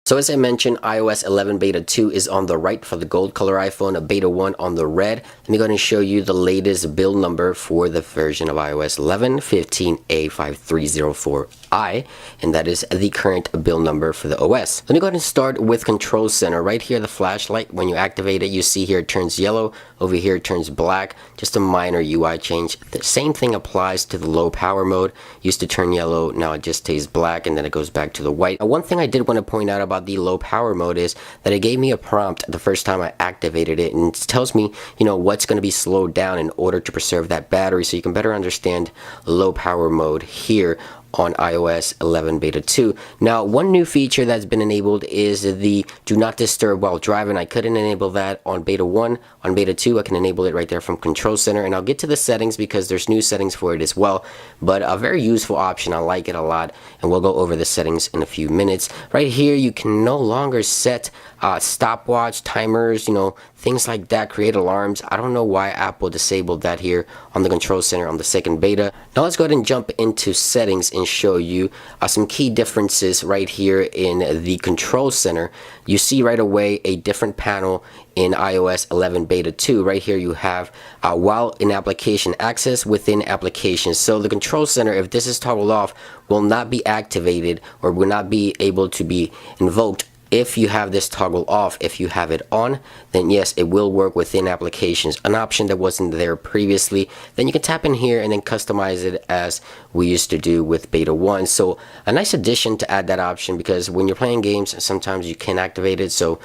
So as I mentioned, iOS 11 Beta 2 is on the right for the gold color iPhone, a Beta 1 on the red. Let me go ahead and show you the latest build number for the version of iOS 11, 15A5304i, and that is the current build number for the OS. Let me go ahead and start with Control Center. Right here, the flashlight, when you activate it, you see here it turns yellow, over here it turns black, just a minor UI change. The same thing applies to the low power mode. Used to turn yellow, now it just stays black, and then it goes back to the white. Now, one thing I did want to point out about the low power mode is that it gave me a prompt the first time I activated it, and it tells me, what's going to be slowed down in order to preserve that battery, so you can better understand low power mode here on iOS 11 Beta 2. Now, one new feature that's been enabled is the Do Not Disturb while driving. I couldn't enable that on Beta 1. On Beta 2, I can enable it right there from Control Center, and I'll get to the settings because there's new settings for it as well, but a very useful option. I like it a lot, and we'll go over the settings in a few minutes. Right here, you can no longer set stopwatch, timers, things like that, create alarms. I don't know why Apple disabled that here on the Control Center on the second beta. Now let's go ahead and jump into settings and show you some key differences right here in the Control Center. You see right away a different panel in iOS 11 Beta 2. Right here you have while in application access within applications. So the Control Center, if this is toggled off, will not be activated or will not be able to be invoked if you have this toggle off. If you have it on, then yes, it will work within applications, an option that wasn't there previously. Then you can tap in here and then customize it as we used to do with Beta 1. So a nice addition to add that option, because when you're playing games, sometimes you can activate it. So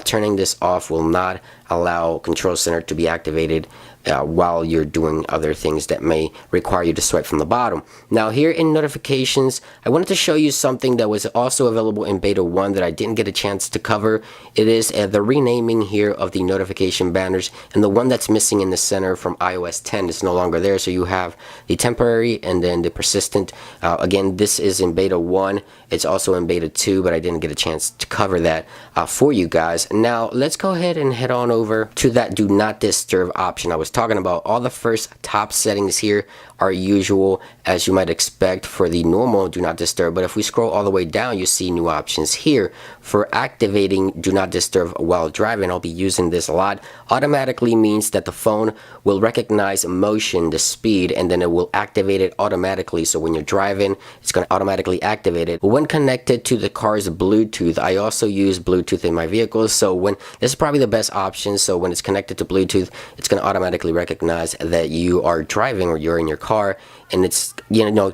turning this off will not allow Control Center to be activated while you're doing other things that may require you to swipe from the bottom. Now here in notifications, I wanted to show you something that was also available in Beta 1 that I didn't get a chance to cover. It is the renaming here of the notification banners, and the one that's missing in the center from iOS 10 is no longer there. So you have the temporary and then the persistent. Again, this is in Beta 1. It's also in Beta 2, but I didn't get a chance to cover that for you guys. Now let's go ahead and head on over to that Do Not Disturb option I was talking about. All the first top settings here are usual, as you might expect for the normal Do Not Disturb, but if we scroll all the way down, you see new options here. For activating Do Not Disturb while driving, I'll be using this a lot. Automatically means that the phone will recognize motion, the speed, and then it will activate it automatically. So when you're driving, it's going to automatically activate it. When connected to the car's Bluetooth, I also use Bluetooth in my vehicles, so this is probably the best option. So when it's connected to Bluetooth, it's going to automatically recognize that you are driving or you're in your car, and it's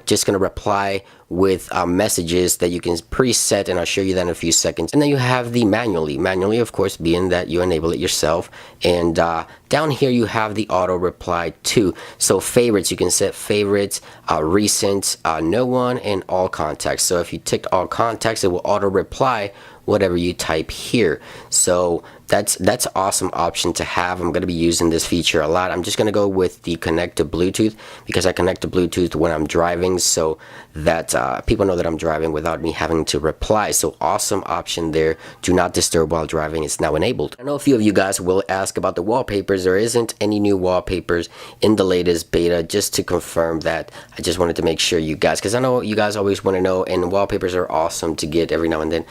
just going to reply with messages that you can preset, and I'll show you that in a few seconds. And then you have the manually of course, being that you enable it yourself. And down here you have the auto reply to. So favorites, you can set favorites, recent, no one, and all contacts. So if you ticked all contacts, it will auto reply whatever you type here. So that's an awesome option to have. I'm going to be using this feature a lot. I'm just going to go with the connect to Bluetooth, because I connect to Bluetooth when I'm driving, so that people know that I'm driving without me having to reply. So awesome option there. Do Not Disturb while driving is now enabled. I know a few of you guys will ask about the wallpapers. There isn't any new wallpapers in the latest beta. Just to confirm that, I just wanted to make sure you guys, because I know you guys always want to know, and wallpapers are awesome to get every now and then,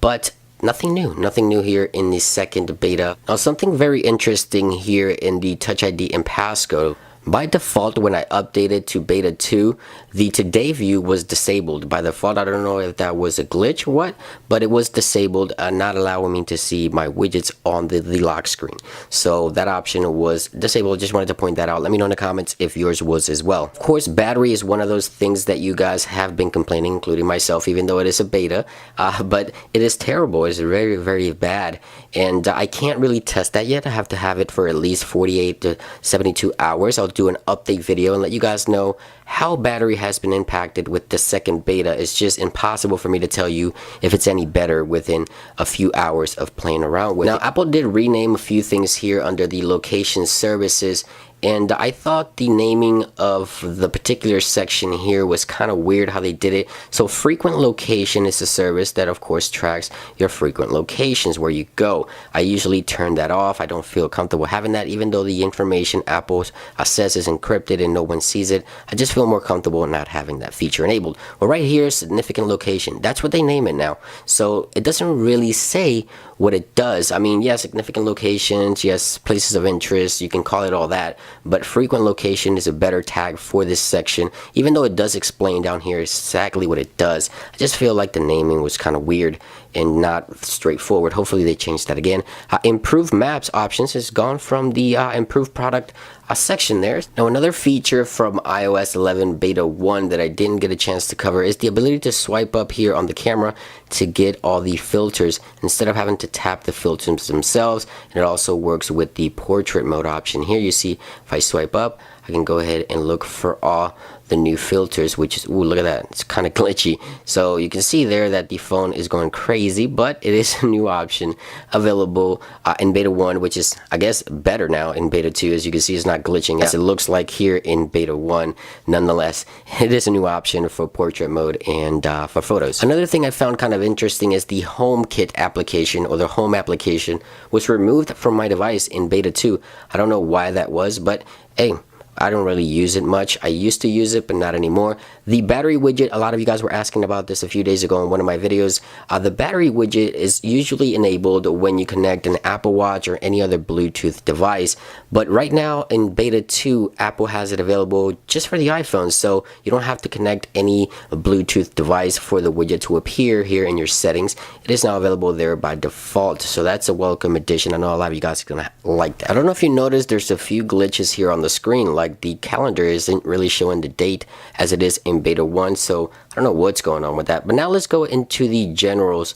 but nothing new here in the second beta. Now, something very interesting here in the Touch ID and passcode. By default, when I updated to Beta 2, the Today view was disabled by default. I don't know if that was a glitch or what, but it was disabled, not allowing me to see my widgets on the lock screen. So that option was disabled. Just wanted to point that out. Let me know in the comments if yours was as well. Of course, battery is one of those things that you guys have been complaining, including myself, even though it is a beta, but it is terrible. It's very, very bad, and I can't really test that yet. I have to have it for at least 48 to 72 hours. I'll do an update video and let you guys know how battery has been impacted with the second beta. It's just impossible for me to tell you if it's any better within a few hours of playing around with it. Now, Apple did rename a few things here under the location services, and I thought the naming of the particular section here was kind of weird how they did it. So frequent location is a service that of course tracks your frequent locations where you go. I usually turn that off. I don't feel comfortable having that, even though the information Apple says is encrypted and no one sees it. I just feel more comfortable not having that feature enabled. Well, right here, significant location. That's what they name it now. So it doesn't really say what it does. I mean, yeah, significant locations, yes, places of interest, you can call it all that, but frequent location is a better tag for this section, even though it does explain down here exactly what it does. I just feel like the naming was kind of weird and not straightforward. Hopefully they change that again. Improved maps options has gone from the improved product section there. Now, another feature from iOS 11 beta 1 that I didn't get a chance to cover is the ability to swipe up here on the camera to get all the filters instead of having to tap the filters themselves. And it also works with the portrait mode option. Here you see if I swipe up, I can go ahead and look for all the new filters, which is, ooh, look at that, it's kind of glitchy. So you can see there that the phone is going crazy, but it is a new option available in beta 1, which is, I guess, better now in beta 2. As you can see, it's not glitching as it looks like here in beta 1. Nonetheless, it is a new option for portrait mode and for photos. Another thing I found kind of interesting is the HomeKit application, or the home application, was removed from my device in beta 2. I don't know why that was, but hey, I don't really use it much. I used to use it, but not anymore. The battery widget, a lot of you guys were asking about this a few days ago in one of my videos. The battery widget is usually enabled when you connect an Apple Watch or any other Bluetooth device. But right now in beta 2, Apple has it available just for the iPhone. So you don't have to connect any Bluetooth device for the widget to appear here in your settings. It is now available there by default. So that's a welcome addition. I know a lot of you guys are going to like that. I don't know if you noticed, there's a few glitches here on the screen. Like the calendar isn't really showing the date as it is in beta 1, so I don't know what's going on with that. But now let's go into the generals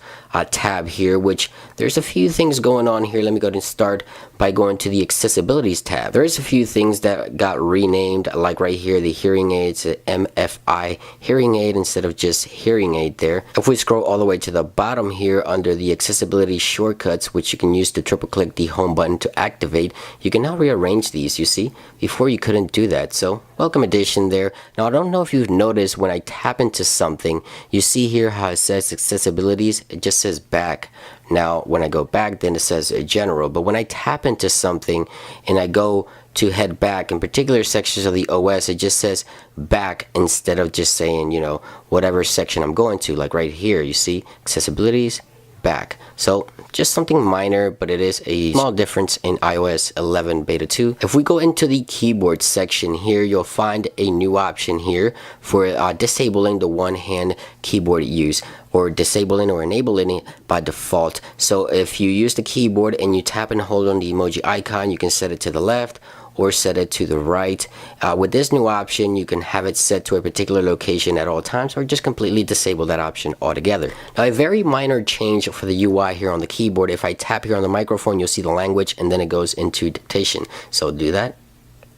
tab here, which there's a few things going on here. Let me go ahead and start by going to the accessibilities tab. There's a few things that got renamed, like right here, the hearing aids, MFI hearing aid instead of just hearing aid there. If we scroll all the way to the bottom here under the accessibility shortcuts, which you can use to triple click the home button to activate, you can now rearrange these. You see, before you couldn't do that. So welcome addition there. Now, I don't know if you've noticed when I tap into something, you see here how it says accessibilities, it just says back. Now when I go back, then it says general. But when I tap into something and I go to head back in particular sections of the OS, it just says back instead of just saying, you know, whatever section I'm going to. Like right here, you see accessibilities, back. So just something minor, but it is a small difference in iOS 11 beta 2. If we go into the keyboard section here, you'll find a new option here for disabling the one-hand keyboard use, or disabling or enabling it by default. So if you use the keyboard and you tap and hold on the emoji icon, you can set it to the left or set it to the right. With this new option, you can have it set to a particular location at all times, or just completely disable that option altogether. Now, a very minor change for the UI here on the keyboard, if I tap here on the microphone, you'll see the language and then it goes into dictation. So do that,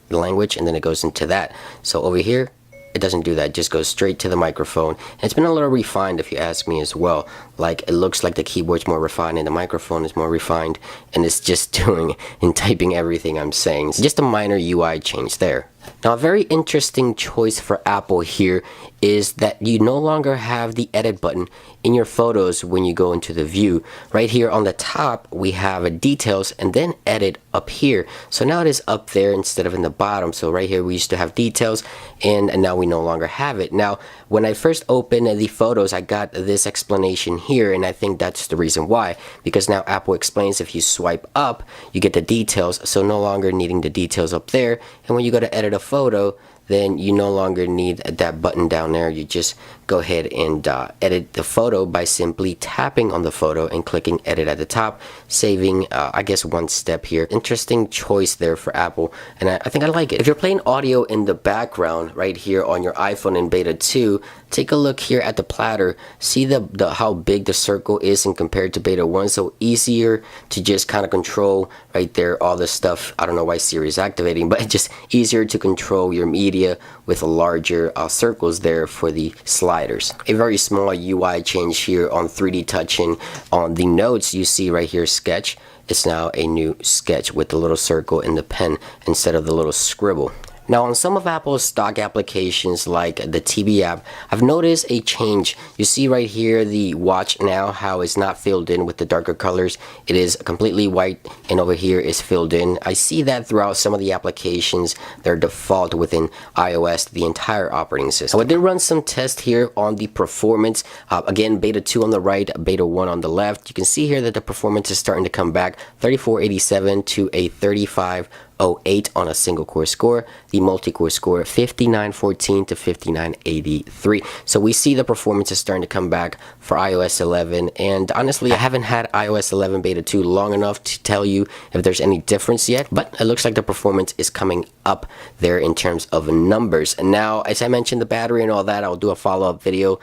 the language, and then it goes into that. So over here, it doesn't do that, it just goes straight to the microphone. And it's been a little refined if you ask me as well. Like, it looks like the keyboard's more refined and the microphone is more refined, and it's just doing and typing everything I'm saying. So just a minor UI change there. Now, a very interesting choice for Apple here is that you no longer have the edit button in your photos when you go into the view. Right here on the top, we have a details and then edit up here. So now it is up there instead of in the bottom. So right here, we used to have details and now we no longer have it. Now, when I first opened the photos, I got this explanation here, and I think that's the reason why, because now Apple explains if you swipe up, you get the details, so no longer needing the details up there. And when you go to edit a photo, then you no longer need that button down there. You just go ahead and edit the photo by simply tapping on the photo and clicking edit at the top, saving I guess one step here. Interesting choice there for Apple, and I think I like it. If you're playing audio in the background right here on your iPhone in beta 2, take a look here at the platter. See the how big the circle is in compared to beta 1, so easier to just kind of control right there all the stuff. I don't know why Siri is activating, but it's just easier to control your media with larger circles there for the sliders. A very small UI change here on 3D touching. On the notes, you see right here sketch. It's now a new sketch with the little circle in the pen instead of the little scribble. Now on some of Apple's stock applications like the TV app, I've noticed a change. You see right here the watch now, how it's not filled in with the darker colors. It is completely white, and over here is filled in. I see that throughout some of the applications that are default within iOS, the entire operating system. So I did run some tests here on the performance. Again, beta 2 on the right, beta 1 on the left. You can see here that the performance is starting to come back, 3487 to a 3508 on a single core score. The multi-core score 5914 to 5983. So we see the performance is starting to come back for iOS 11, and honestly I haven't had iOS 11 beta 2 long enough to tell you if there's any difference yet, but it looks like the performance is coming up there in terms of numbers. And now, as I mentioned, the battery and all that, I'll do a follow-up video